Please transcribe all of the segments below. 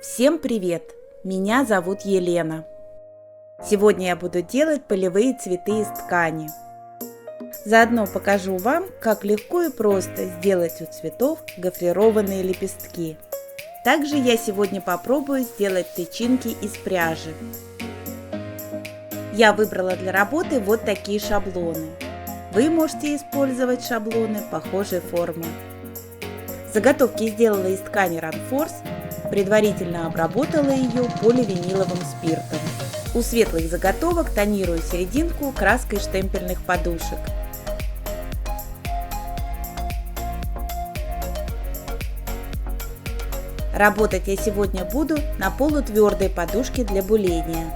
Всем привет! Меня зовут Елена. Сегодня я буду делать полевые цветы из ткани. Заодно покажу вам, как легко и просто сделать у цветов гофрированные лепестки. Также я сегодня попробую сделать тычинки из пряжи. Я выбрала для работы вот такие шаблоны. Вы можете использовать шаблоны похожей формы. Заготовки сделала из ткани Ранфорс, предварительно обработала ее поливиниловым спиртом. У светлых заготовок тонирую серединку краской штемпельных подушек. Работать я сегодня буду на полутвердой подушке для буления.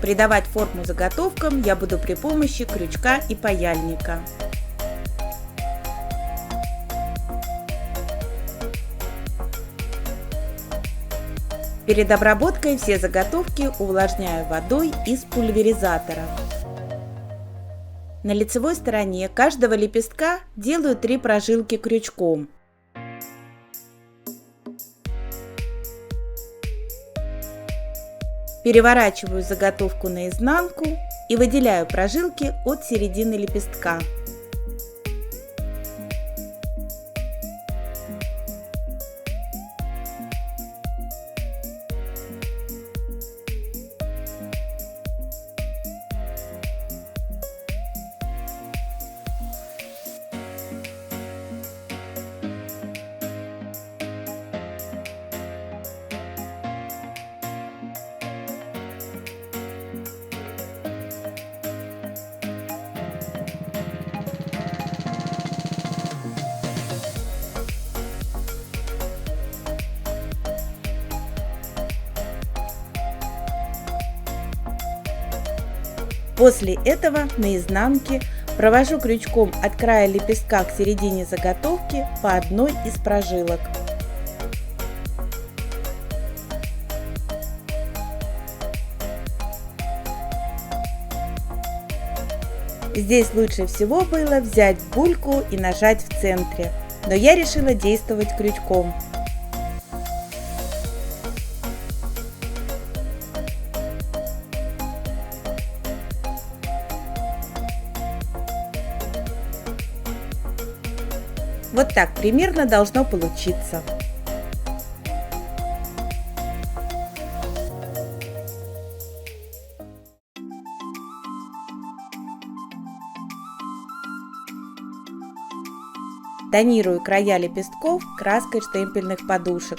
Придавать форму заготовкам я буду при помощи крючка и паяльника. Перед обработкой все заготовки увлажняю водой из пульверизатора. На лицевой стороне каждого лепестка делаю 3 прожилки крючком. Переворачиваю заготовку наизнанку и выделяю прожилки от середины лепестка. После этого на изнанке провожу крючком от края лепестка к середине заготовки по одной из прожилок. Здесь лучше всего было взять бульку и нажать в центре, но я решила действовать крючком. Вот так примерно должно получиться. Тонирую края лепестков краской штемпельных подушек.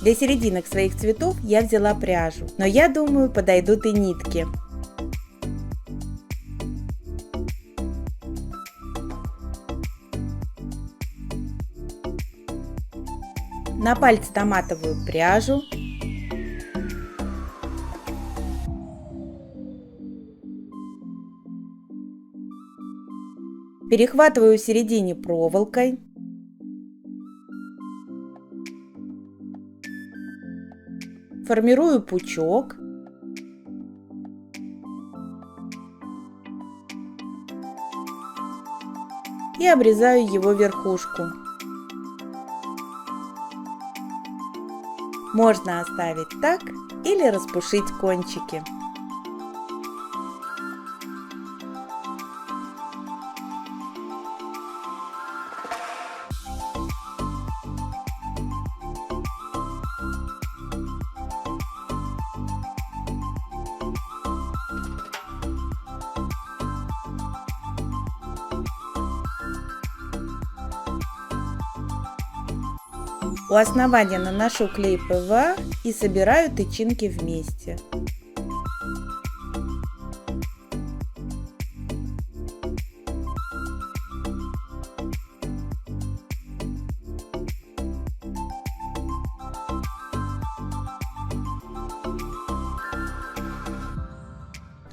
Для серединок своих цветов я взяла пряжу, но я думаю, подойдут и нитки. На пальцы наматываю пряжу. Перехватываю в середине проволокой. Формирую пучок. И обрезаю его верхушку. Можно оставить так или распушить кончики. У основания наношу клей ПВА и собираю тычинки вместе.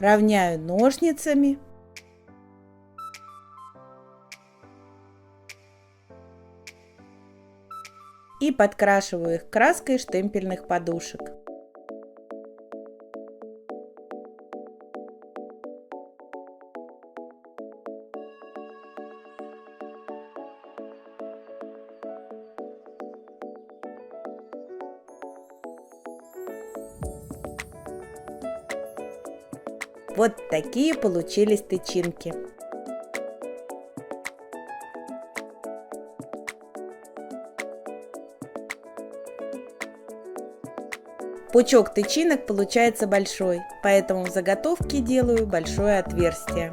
равняю ножницами и подкрашиваю их краской штемпельных подушек. Вот такие получились тычинки. Пучок тычинок получается большой, поэтому в заготовке делаю большое отверстие.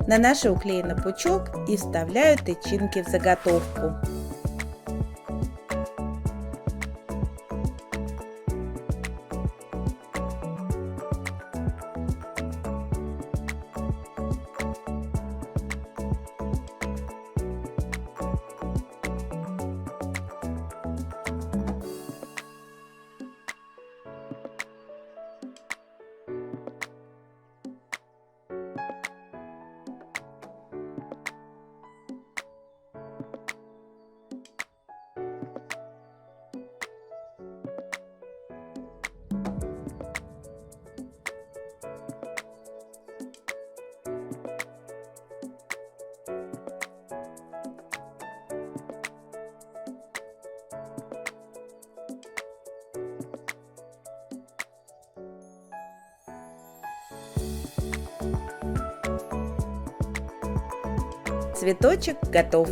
Наношу клей на пучок и вставляю тычинки в заготовку. Цветочек готов.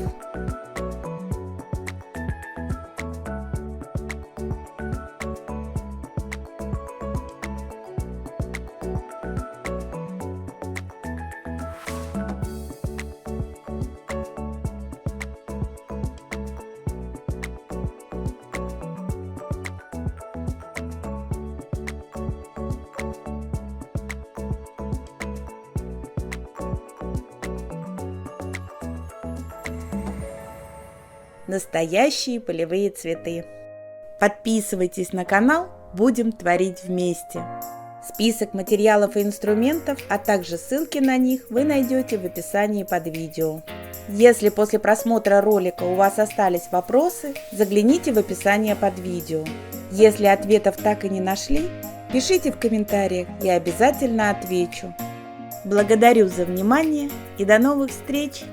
Настоящие полевые цветы. Подписывайтесь на канал, будем творить вместе. Список материалов и инструментов, а также ссылки на них вы найдете в описании под видео. Если после просмотра ролика у вас остались вопросы, загляните в описание под видео. Если ответов так и не нашли, пишите в комментариях, я обязательно отвечу. Благодарю за внимание и до новых встреч!